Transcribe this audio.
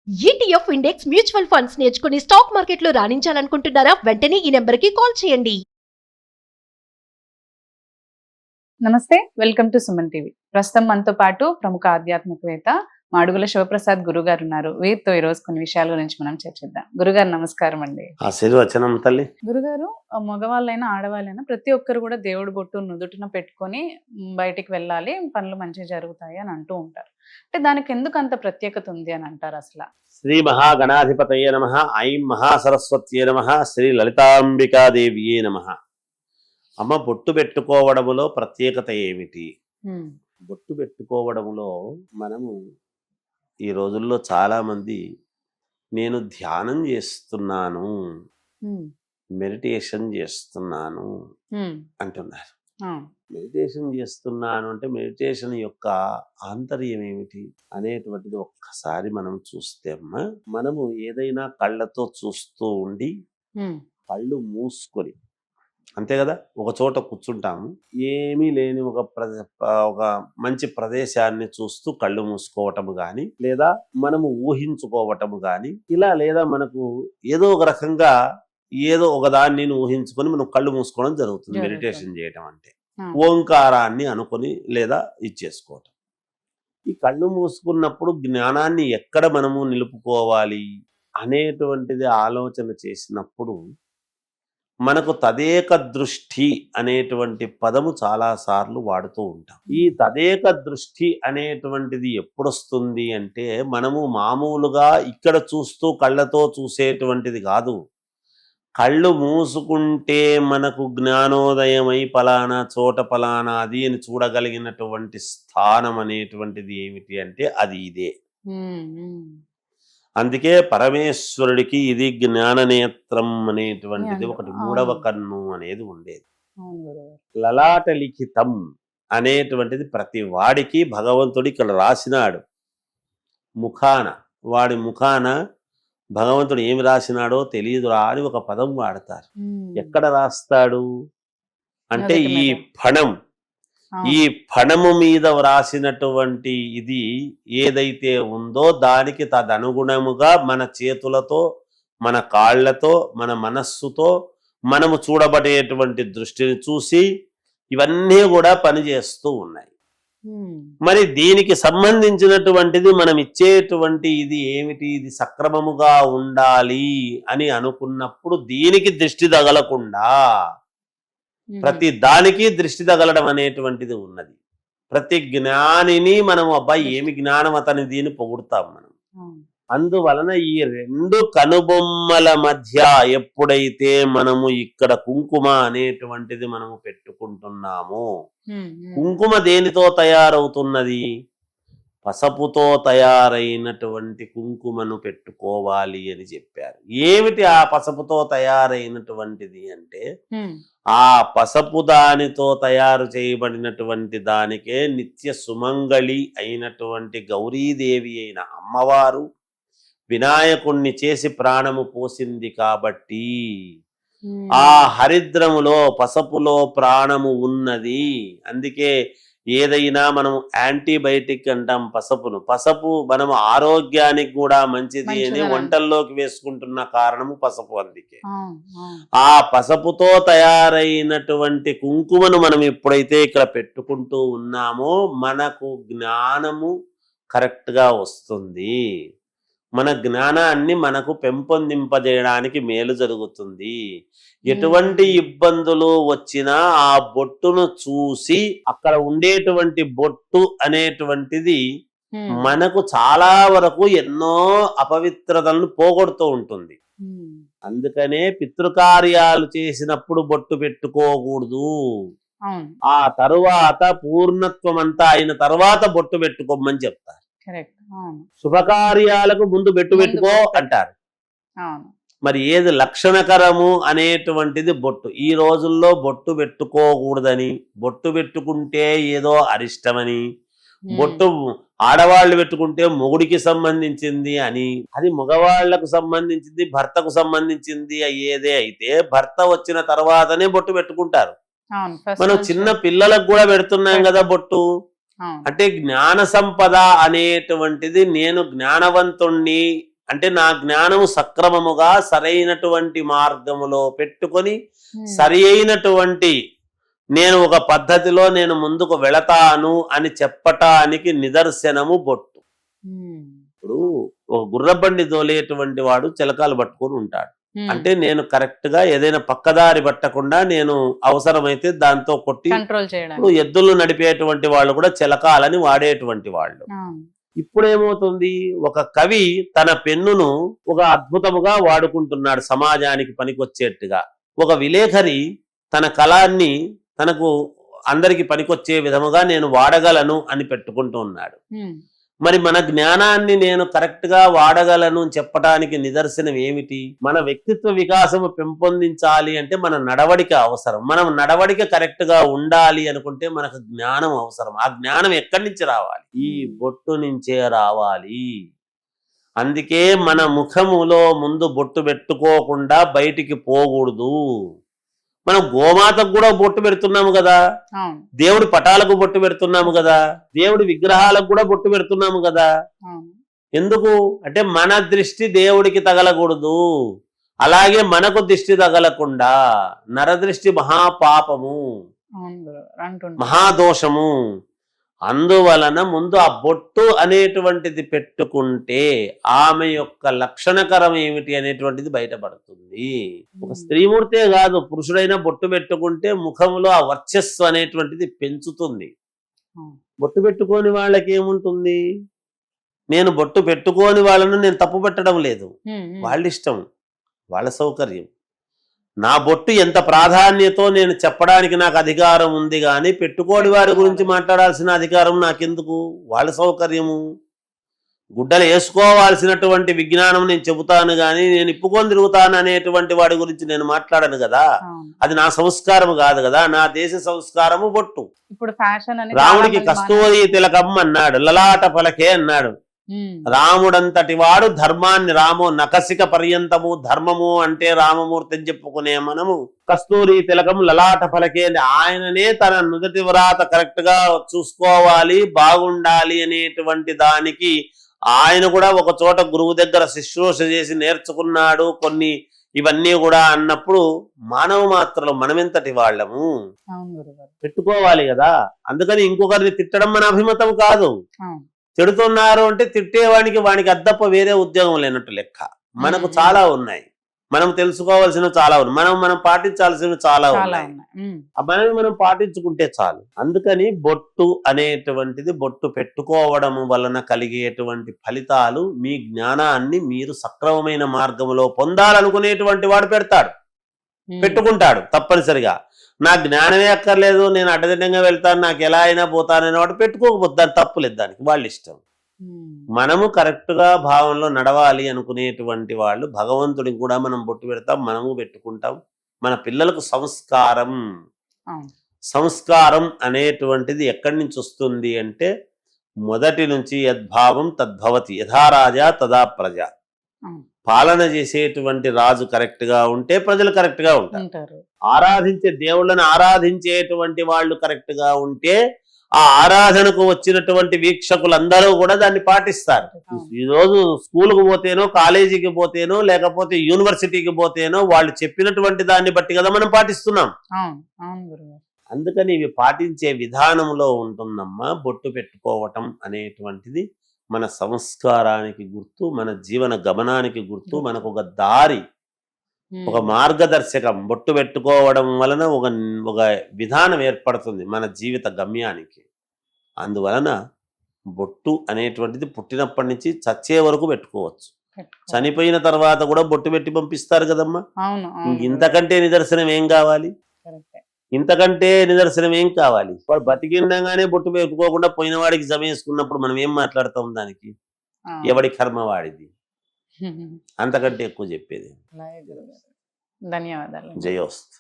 ETF index mutual funds నేర్చుకుని stock మార్కెట్లో రాణించాలనుకుంటున్నారా? వెంటనే ఈ నెంబర్కి కాల్ చేయండి. నమస్తే, వెల్కమ్ టు సుమన్ టీవీ. ప్రస్తుతం మనతో పాటు ప్రముఖ ఆధ్యాత్మికవేత్త మాడుగుల శివప్రసాద్ గురుగారు ఉన్నారు. వీరితో ఈ రోజు కొన్ని విషయాల గురించి మనం చర్చిద్దాం. గురుగారు నమస్కారం అండి. ఆశీర్వచనం తల్లి. గురుగారు, మగవాళ్ళైనా ఆడవాళ్ళైనా ప్రతి ఒక్కరు కూడా దేవుడి బొట్టు నుదుటిన పెట్టుకొని బయటికి వెళ్ళాలి, పనులు మంచిగా జరుగుతాయి అని అంటూ ఉంటారు. అంటే దానికి ఎందుకు అంత ప్రత్యేకత ఉంది అని అంటారు అసలు? శ్రీ మహాగణాధిపతయే నమః. ఐం మహాసరస్వత్యే నమః. శ్రీ లలితాంబికాదేవియే నమః. అమ్మ, బొట్టు పెట్టుకోవడములో ప్రత్యేకత ఏమిటి? బొట్టు పెట్టుకోవడములో మనము ఈ రోజుల్లో చాలా మంది నేను ధ్యానం చేస్తున్నాను, మెడిటేషన్ చేస్తున్నాను అంటున్నారు. మెడిటేషన్ చేస్తున్నాను అంటే మెడిటేషన్ యొక్క ఆంతర్యం ఏమిటి అనేటువంటిది ఒక్కసారి మనం చూస్తే అమ్మా, మనము ఏదైనా కళ్ళతో చూస్తూ ఉండి కళ్ళు మూసుకొని, అంతే కదా, ఒక చోట కూర్చుంటాము, ఏమీ లేని ఒక మంచి ప్రదేశాన్ని చూస్తూ కళ్ళు మూసుకోవటము కానీ, లేదా మనము ఊహించుకోవటము కానీ, ఇలా లేదా మనకు ఏదో ఒక రకంగా ఏదో ఒక దాన్ని ఊహించుకొని మనం కళ్ళు మూసుకోవడం జరుగుతుంది. మెడిటేషన్ చేయటం అంటే ఓంకారాన్ని అనుకొని లేదా ఇచ్చేసుకోవటం. ఈ కళ్ళు మూసుకున్నప్పుడు జ్ఞానాన్ని ఎక్కడ మనము నిలుపుకోవాలి అనేటువంటిది ఆలోచన చేసినప్పుడు మనకు తదేక దృష్టి అనేటువంటి పదము చాలా సార్లు వాడుతూ ఉంటాం. ఈ తదేక దృష్టి అనేటువంటిది ఎప్పుడొస్తుంది అంటే, మనము మామూలుగా ఇక్కడ చూస్తూ కళ్ళతో చూసేటువంటిది కాదు. కళ్ళు మూసుకుంటే మనకు జ్ఞానోదయమై పలానా చోట పలానాది అని చూడగలిగినటువంటి స్థానం అనేటువంటిది ఏమిటి అంటే అది ఇదే. అందుకే పరమేశ్వరుడికి ఇది జ్ఞాననేత్రం అనేటువంటిది ఒకటి, మూడవ కన్ను అనేది ఉండేది. లలాట లిఖితం అనేటువంటిది ప్రతి వాడికి భగవంతుడి ఇక్కడ రాసినాడు. ముఖాన, వాడి ముఖాన భగవంతుడు ఏమి రాసినాడో తెలియదురా అని ఒక పదం వాడతారు. ఎక్కడ రాస్తాడు అంటే ఈ ఫణం, ఈ ఫణము మీద వ్రాసినటువంటి ఇది ఏదైతే ఉందో దానికి తదనుగుణముగా మన చేతులతో, మన కాళ్లతో, మన మనస్సుతో మనము చూడబడేటువంటి దృష్టిని చూసి ఇవన్నీ కూడా పనిచేస్తూ ఉన్నాయి. మరి దీనికి సంబంధించినటువంటిది మనం ఇచ్చేటువంటి ఇది ఏమిటి, ఇది సక్రమముగా ఉండాలి అని అనుకున్నప్పుడు దీనికి దృష్టి తగలకుండా ప్రతి దానికి దృష్టి తగలడం అనేటువంటిది ఉన్నది. ప్రతి జ్ఞానిని మనం అబ్బాయి ఏమి జ్ఞానం అతని దీన్ని పొగుడుతాం మనం. అందువలన ఈ రెండు కనుబొమ్మల మధ్య ఎప్పుడైతే మనము ఇక్కడ కుంకుమ అనేటువంటిది మనము పెట్టుకుంటున్నామో, కుంకుమ దేనితో తయారవుతున్నది? పసుపుతో తయారైనటువంటి కుంకుమను పెట్టుకోవాలి అని చెప్పారు. ఏమిటి ఆ పసుపుతో తయారైనటువంటిది అంటే, ఆ పసుపు దానితో తయారు చేయబడినటువంటి దానికే నిత్య సుమంగళి అయినటువంటి గౌరీదేవి అయిన అమ్మవారు వినాయకుణ్ణి చేసి ప్రాణము పోసింది కాబట్టి ఆ హరిద్రములో పసుపులో ప్రాణము ఉన్నది. అందుకే ఏదైనా మనం యాంటీబయాటిక్ అంటాం పసుపును. పసుపు మనం ఆరోగ్యానికి కూడా మంచిది అని వంటల్లోకి వేసుకుంటున్న కారణము పసుపు. అందుకే ఆ పసుపుతో తయారైనటువంటి కుంకుమను మనం ఎప్పుడైతే ఇక్కడ పెట్టుకుంటూ ఉన్నామో మనకు జ్ఞానము కరెక్ట్ గా వస్తుంది. మన జ్ఞానాన్ని మనకు పెంపొందింపజేయడానికి మేలు జరుగుతుంది. ఎటువంటి ఇబ్బందులు వచ్చినా ఆ బొట్టును చూసి అక్కడ ఉండేటువంటి బొట్టు అనేటువంటిది మనకు చాలా వరకు ఎన్నో అపవిత్రతలను పోగొడుతూ ఉంటుంది. అందుకనే పితృకార్యాలు చేసినప్పుడు బొట్టు పెట్టుకోకూడదు. ఆ తరువాత పూర్ణత్వం అంతా అయిన తర్వాత బొట్టు పెట్టుకోమని చెప్తారు. శుభకార్యాలకు ముందు బొట్టు పెట్టుకో అంటారు. మరి ఏది లక్షణకరము అనేటువంటిది బొట్టు. ఈ రోజుల్లో బొట్టు పెట్టుకోకూడదని, బొట్టు పెట్టుకుంటే ఏదో అరిష్టమని, బొట్టు ఆడవాళ్ళు పెట్టుకుంటే మొగుడికి సంబంధించింది అని, అది మగవాళ్లకు సంబంధించింది, భర్తకు సంబంధించింది అయ్యేదే అయితే భర్త వచ్చిన తర్వాతనే బొట్టు పెట్టుకుంటారు. మనం చిన్న పిల్లలకు కూడా పెడుతున్నాం కదా బొట్టు. అంటే జ్ఞాన సంపద అనేటువంటిది నేను జ్ఞానవంతుణ్ణి అంటే నా జ్ఞానము సక్రమముగా సరైనటువంటి మార్గములో పెట్టుకొని సరి అయినటువంటి నేను ఒక పద్ధతిలో నేను ముందుకు వెళతాను అని చెప్పటానికి నిదర్శనము బొట్టు. ఇప్పుడు ఒక గుర్రబండి తోలేటువంటి వాడు చిలకాలు పట్టుకొని ఉంటాడు. అంటే నేను కరెక్ట్ గా ఏదైనా పక్కదారి పట్టకుండా నేను అవసరమైతే దాంతో కొట్టి కంట్రోల్ చేయడం. ఇప్పుడు ఎద్దులు నడిపేటువంటి వాళ్ళు కూడా చిలకాలని వాడేటువంటి వాళ్ళు. ఇప్పుడు ఏమవుతుంది, ఒక కవి తన పెన్నును ఒక అద్భుతముగా వాడుకుంటున్నాడు సమాజానికి పనికొచ్చేట్టుగా. ఒక విలేఖరి తన కళాన్ని తనకు అందరికి పనికొచ్చే విధముగా నేను వాడగలను అని పెట్టుకుంటూ ఉన్నాడు. మరి మన జ్ఞానాన్ని నేను కరెక్ట్ గా వాడగలను చెప్పటానికి నిదర్శనం ఏమిటి? మన వ్యక్తిత్వ వికాసము పెంపొందించాలి అంటే మన నడవడిక అవసరం. మనం నడవడిక కరెక్ట్ గా ఉండాలి అనుకుంటే మనకు జ్ఞానం అవసరం. ఆ జ్ఞానం ఎక్కడి నుంచి రావాలి? ఈ బొట్టు నుంచే రావాలి. అందుకే మన ముఖములో ముందు బొట్టు పెట్టుకోకుండా బయటికి పోకూడదు. మనం గోమాతకు కూడా బొట్టు పెడుతున్నాము కదా, దేవుడి పటాలకు బొట్టు పెడుతున్నాము కదా, దేవుడి విగ్రహాలకు కూడా బొట్టు పెడుతున్నాము కదా. ఎందుకు అంటే మన దృష్టి దేవుడికి తగలకూడదు, అలాగే మనకు దృష్టి తగలకుండా. నరదృష్టి మహాపాపము, మహాదోషము. అందువలన ముందు ఆ బొట్టు అనేటువంటిది పెట్టుకుంటే ఆమె యొక్క లక్షణకరం ఏమిటి అనేటువంటిది బయటపడుతుంది. ఒక స్త్రీమూర్తే కాదు, పురుషుడైనా బొట్టు పెట్టుకుంటే ముఖంలో ఆ వర్చస్సు అనేటువంటిది పెంచుతుంది. బొట్టు పెట్టుకోని వాళ్ళకి ఏముంటుంది? నేను బొట్టు పెట్టుకోని వాళ్ళను నేను తప్పు పెట్టడం లేదు, వాళ్ళ ఇష్టం, వాళ్ళ సౌకర్యం. నా బొట్టు ఎంత ప్రాధాన్యతో నేను చెప్పడానికి నాకు అధికారం ఉంది, కానీ పెట్టుకోని వారి గురించి మాట్లాడాల్సిన అధికారం నాకెందుకు? వాళ్ళ సౌకర్యము. గుడ్డలు వేసుకోవాల్సినటువంటి విజ్ఞానం నేను చెబుతాను, కానీ నేను ఇప్పుకొని తిరుగుతాను అనేటువంటి వాడి గురించి నేను మాట్లాడను కదా. అది నా సంస్కారము కాదు కదా. నా దేశ సంస్కారము బొట్టు. ఇప్పుడు ఫ్యాషన్ రాముడికి కస్తూరి తిలకం అన్నాడు, లలాట పలకే అన్నాడు. రాముడంతటి వాడు ధర్మాన్ని, రాము నకసిక పర్యంతము ధర్మము అంటే రామమూర్తి అని చెప్పుకునే మనము కస్తూరి తిలకం లలాట ఫలకే, ఆయననే తన నుదుటి వ్రాత కరెక్ట్ గా చూసుకోవాలి, బాగుండాలి అనేటువంటి దానికి ఆయన కూడా ఒక చోట గురువు దగ్గర శుశ్రూష చేసి నేర్చుకున్నాడు కొన్ని ఇవన్నీ కూడా అన్నప్పుడు మానవ మాత్రలు మనమెంతటి వాళ్ళము పెట్టుకోవాలి కదా. అందుకని ఇంకొకరిని తిట్టడం మన అభిమతం కాదు. తిడుతున్నారు అంటే తిట్టేవాడికి వానికి అద్దప్ప వేరే ఉద్యోగం లేనట్టు లెక్క. మనకు చాలా ఉన్నాయి, మనం తెలుసుకోవాల్సినవి చాలా ఉన్నాయి, మనం పాటించాల్సినవి చాలా ఉన్నాయి. మనం పాటించుకుంటే చాలు. అందుకని బొట్టు అనేటువంటిది, బొట్టు పెట్టుకోవడం వలన కలిగేటువంటి ఫలితాలు, మీ జ్ఞానాన్ని మీరు సక్రమమైన మార్గంలో పొందాలనుకునేటువంటి వాడు పెడతాడు, పెట్టుకుంటాడు తప్పనిసరిగా. నా జ్ఞానమే అక్కర్లేదు, నేను అడ్డదిడ్డంగా వెళ్తాను, నాకు ఎలా అయినా పోతానని వాడు పెట్టుకోకపోతే దాని తప్పులేదు, దానికి వాళ్ళ ఇష్టం. మనము కరెక్ట్ గా భావంలో నడవాలి అనుకునేటువంటి వాళ్ళు భగవంతుడికి కూడా మనం బొట్టు పెడతాం, మనము పెట్టుకుంటాం. మన పిల్లలకు సంస్కారం, సంస్కారం అనేటువంటిది ఎక్కడి నుంచి వస్తుంది అంటే మొదటి నుంచి యద్భావం తద్భవతి, యథా రాజా తదా ప్రజ. పాలన చేసేటువంటి రాజు కరెక్ట్ గా ఉంటే ప్రజలు కరెక్ట్ గా ఉంటారు. ఆరాధించే దేవుళ్ళని ఆరాధించేటువంటి వాళ్ళు కరెక్ట్ గా ఉంటే ఆ ఆరాధనకు వచ్చినటువంటి వీక్షకులందరూ కూడా దాన్ని పాటిస్తారు. ఈ రోజు స్కూల్కి పోతేనో, కాలేజీకి పోతేనో, లేకపోతే యూనివర్సిటీకి పోతేనో వాళ్ళు చెప్పినటువంటి దాన్ని బట్టి కదా మనం పాటిస్తున్నాం. అందుకని ఇవి పాటించే విధానంలో ఉంటుందమ్మా. బొట్టు పెట్టుకోవటం అనేటువంటిది మన సంస్కారానికి గుర్తు, మన జీవన గమనానికి గుర్తు, మనకు ఒక దారి, ఒక మార్గదర్శకం. బొట్టు పెట్టుకోవడం వలన ఒక విధానం ఏర్పడుతుంది మన జీవిత గమ్యానికి. అందువలన బొట్టు అనేటువంటిది పుట్టినప్పటి నుంచి చచ్చే వరకు పెట్టుకోవచ్చు. చనిపోయిన తర్వాత కూడా బొట్టు పెట్టి పంపిస్తారు కదమ్మా. ఇంతకంటే నిదర్శనం ఏం కావాలి? ఇంతకంటే నిదర్శనం ఏం కావాలి? వాడు బతికిండగానే బొట్టు పెట్టుకోకుండా పోయిన వాడికి జమేసుకున్నప్పుడు మనం ఏం మాట్లాడతాం దానికి? ఎవడి కర్మ వాడిది. అంతకంటే ఎక్కువ చెప్పేది. ధన్యవాదాలు. జయోస్తు.